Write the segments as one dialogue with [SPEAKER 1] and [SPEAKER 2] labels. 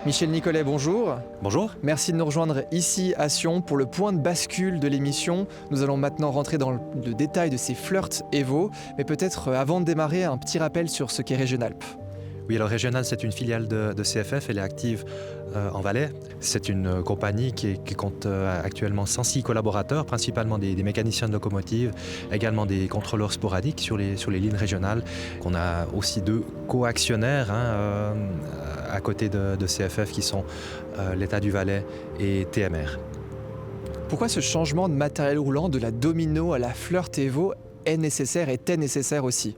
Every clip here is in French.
[SPEAKER 1] Michel Nicolet, bonjour.
[SPEAKER 2] Bonjour.
[SPEAKER 1] Merci de nous rejoindre ici à Sion pour le point de bascule de l'émission. Nous allons maintenant rentrer dans le détail de ces flirts Evo, mais peut-être avant de démarrer, un petit rappel sur ce qu'est Régionalp.
[SPEAKER 2] Oui, alors Régional, c'est une filiale de CFF. Elle est active en Valais. C'est une compagnie qui compte actuellement 106 collaborateurs, principalement des mécaniciens de locomotives, également des contrôleurs sporadiques sur les lignes régionales. On a aussi deux co-actionnaires à côté de CFF qui sont l'État du Valais et TMR.
[SPEAKER 1] Pourquoi ce changement de matériel roulant de la Domino à la Flirt Evo est nécessaire, était nécessaire aussi ?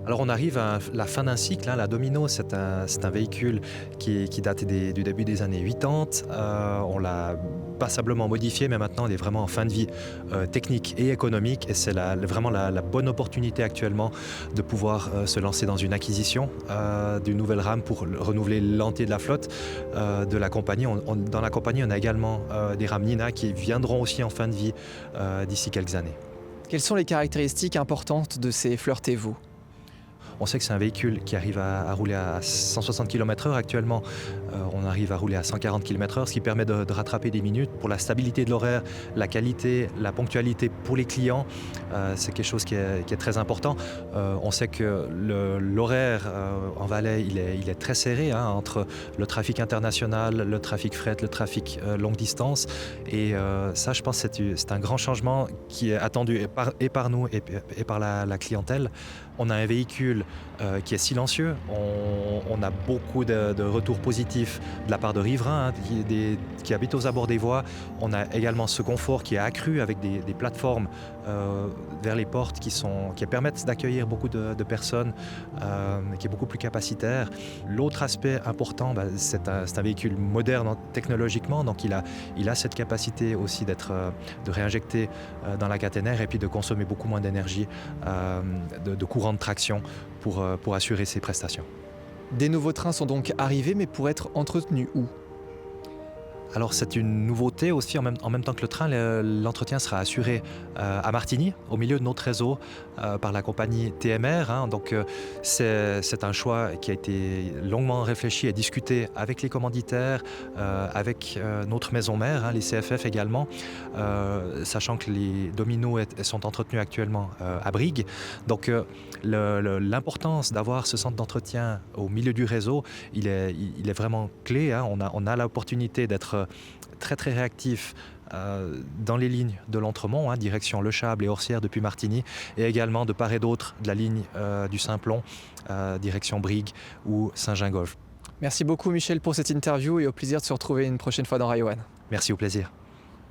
[SPEAKER 2] Alors on arrive à la fin d'un cycle. La Domino, c'est un véhicule qui date du début des années 80. On l'a passablement modifié, mais maintenant il est vraiment en fin de vie technique et économique. Et c'est vraiment la bonne opportunité actuellement de pouvoir se lancer dans une acquisition d'une nouvelle rame pour renouveler l'entier de la flotte de la compagnie. Dans la compagnie, on a également des rames Nina qui viendront aussi en fin de vie d'ici quelques années.
[SPEAKER 1] Quelles sont les caractéristiques importantes de ces Flirt Evo ?
[SPEAKER 2] On sait que c'est un véhicule qui arrive à rouler à 160 km/h. Actuellement, on arrive à rouler à 140 km/h, ce qui permet de rattraper des minutes. Pour la stabilité de l'horaire, la qualité, la ponctualité pour les clients, c'est quelque chose qui est très important. On sait que l'horaire en Valais, il est très serré entre le trafic international, le trafic fret, le trafic longue distance. Et ça, je pense que c'est un grand changement qui est attendu et par nous et par la clientèle. On a un véhicule qui est silencieux. On a beaucoup de retours positifs de la part de riverains qui habitent aux abords des voies. On a également ce confort qui est accru avec des plateformes vers les portes qui permettent d'accueillir beaucoup de personnes, qui est beaucoup plus capacitaire. L'autre aspect important, c'est un véhicule moderne technologiquement, donc il a cette capacité aussi de réinjecter dans la caténaire et puis de consommer beaucoup moins d'énergie, de courant de traction pour assurer ses prestations.
[SPEAKER 1] Des nouveaux trains sont donc arrivés, mais pour être entretenus où ?
[SPEAKER 2] Alors c'est une nouveauté aussi, en même temps que le train, l'entretien sera assuré à Martigny, au milieu de notre réseau, par la compagnie TMR. Donc c'est un choix qui a été longuement réfléchi et discuté avec les commanditaires, avec notre maison mère, les CFF également, sachant que les Dominos sont entretenus actuellement à Brigue. Donc l'importance d'avoir ce centre d'entretien au milieu du réseau, il est vraiment clé. On a l'opportunité d'être très très réactif dans les lignes de l'Entremont, direction Le Châble et Orsières depuis Martigny, et également de part et d'autre de la ligne du Simplon, direction Brigue ou Saint-Gingolph.
[SPEAKER 1] Merci beaucoup Michel pour cette interview et au plaisir de se retrouver une prochaine fois dans Rail One.
[SPEAKER 2] Merci, au plaisir.